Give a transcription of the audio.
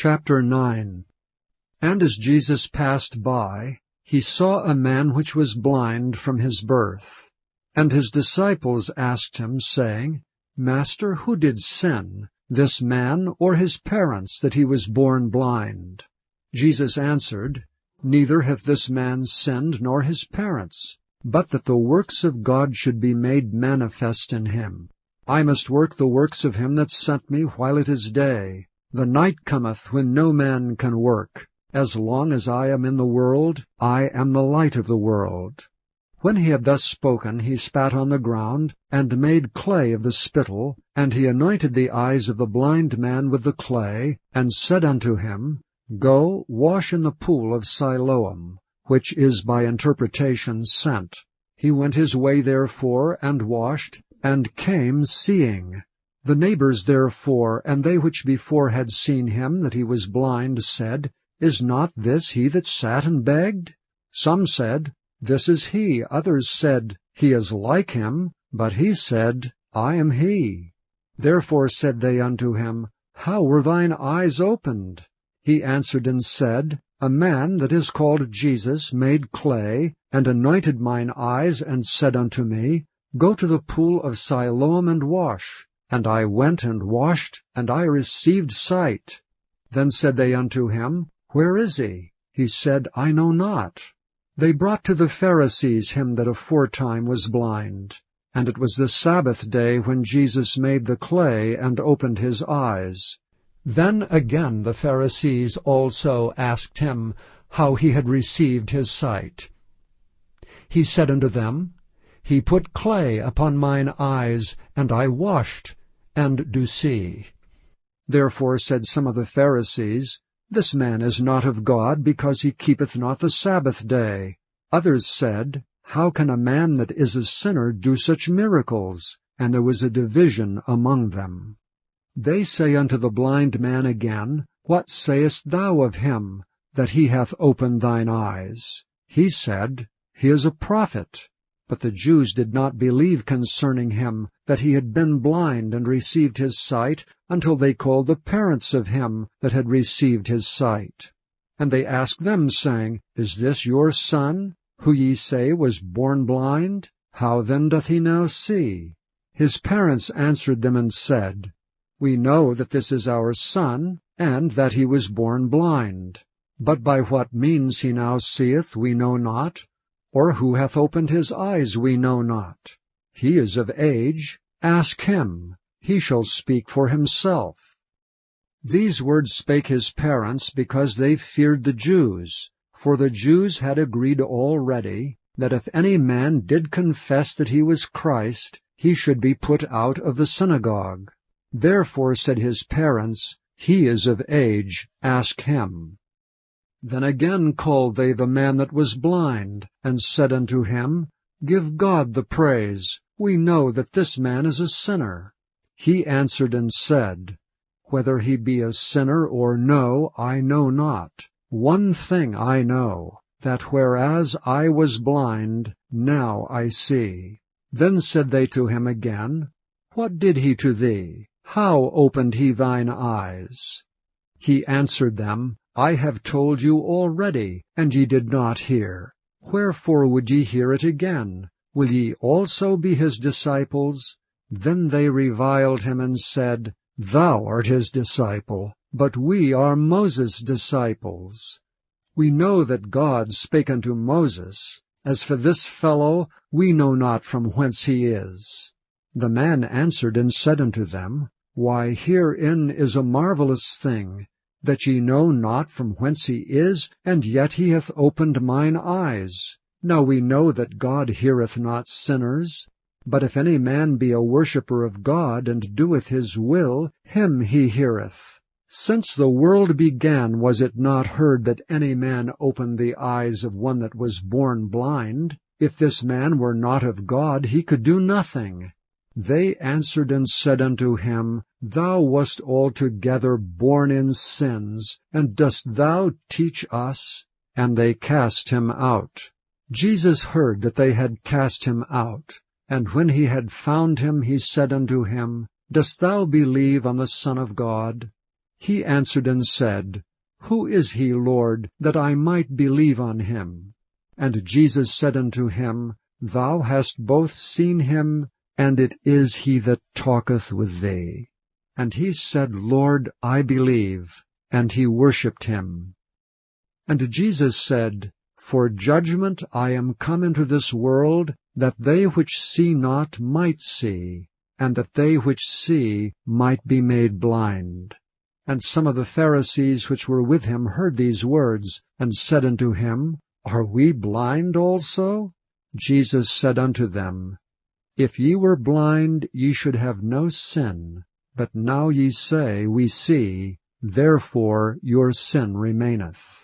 Chapter 9. And as Jesus passed by, he saw a man which was blind from his birth. And his disciples asked him, saying, Master, who did sin, this man or his parents, that he was born blind? Jesus answered, Neither hath this man sinned nor his parents, but that the works of God should be made manifest in him. I must work the works of him that sent me while it is day. The night cometh when no man can work. As long as I am in the world, I am the light of the world. When he had thus spoken, he spat on the ground, and made clay of the spittle, and he anointed the eyes of the blind man with the clay, and said unto him, Go, wash in the pool of Siloam, which is by interpretation sent. He went his way therefore, and washed, and came seeing. The neighbors therefore, and they which before had seen him that he was blind, said, Is not this he that sat and begged? Some said, This is he. Others said, He is like him. But he said, I am he. Therefore said they unto him, How were thine eyes opened? He answered and said, A man that is called Jesus made clay, and anointed mine eyes, and said unto me, Go to the pool of Siloam and wash. And I went and washed, and I received sight. Then said they unto him, Where is he? He said, I know not. They brought to the Pharisees him that aforetime was blind. And it was the Sabbath day when Jesus made the clay and opened his eyes. Then again the Pharisees also asked him how he had received his sight. He said unto them, He put clay upon mine eyes, and I washed, and do see. Therefore said some of the Pharisees, This man is not of God, because he keepeth not the Sabbath day. Others said, How can a man that is a sinner do such miracles? And there was a division among them. They say unto the blind man again, What sayest thou of him, that he hath opened thine eyes? He said, He is a prophet. But the Jews did not believe concerning him, that he had been blind and received his sight, until they called the parents of him that had received his sight. And they asked them, saying, Is this your son, who ye say was born blind? How then doth he now see? His parents answered them and said, We know that this is our son, and that he was born blind. But by what means he now seeth we know not, or who hath opened his eyes we know not. He is of age. Ask him. He shall speak for himself. These words spake his parents, because they feared the Jews. For the Jews had agreed already, that if any man did confess that he was Christ, he should be put out of the synagogue. Therefore said his parents, He is of age. Ask him. Then again called they the man that was blind, and said unto him, Give God the praise. We know that this man is a sinner. He answered and said, Whether he be a sinner or no, I know not. One thing I know, that whereas I was blind, now I see. Then said they to him again, What did he to thee? How opened he thine eyes? He answered them, I have told you already, and ye did not hear. Wherefore would ye hear it again? Will ye also be his disciples? Then they reviled him and said, Thou art his disciple, but we are Moses' disciples. We know that God spake unto Moses. As for this fellow, we know not from whence he is. The man answered and said unto them, Why, herein is a marvelous thing, that ye know not from whence he is, and yet he hath opened mine eyes. Now we know that God heareth not sinners. But if any man be a worshipper of God, and doeth his will, him he heareth. Since the world began, was it not heard that any man opened the eyes of one that was born blind? If this man were not of God, he could do nothing. They answered and said unto him, Thou wast altogether born in sins, and dost thou teach us? And they cast him out. Jesus heard that they had cast him out. And when he had found him, he said unto him, Dost thou believe on the Son of God? He answered and said, Who is he, Lord, that I might believe on him? And Jesus said unto him, Thou hast both seen him, and it is he that talketh with thee. And he said, Lord, I believe. And he worshipped him. And Jesus said, For judgment I am come into this world, that they which see not might see, and that they which see might be made blind. And some of the Pharisees which were with him heard these words, and said unto him, Are we blind also? Jesus said unto them, If ye were blind, ye should have no sin. But now ye say, We see, therefore your sin remaineth.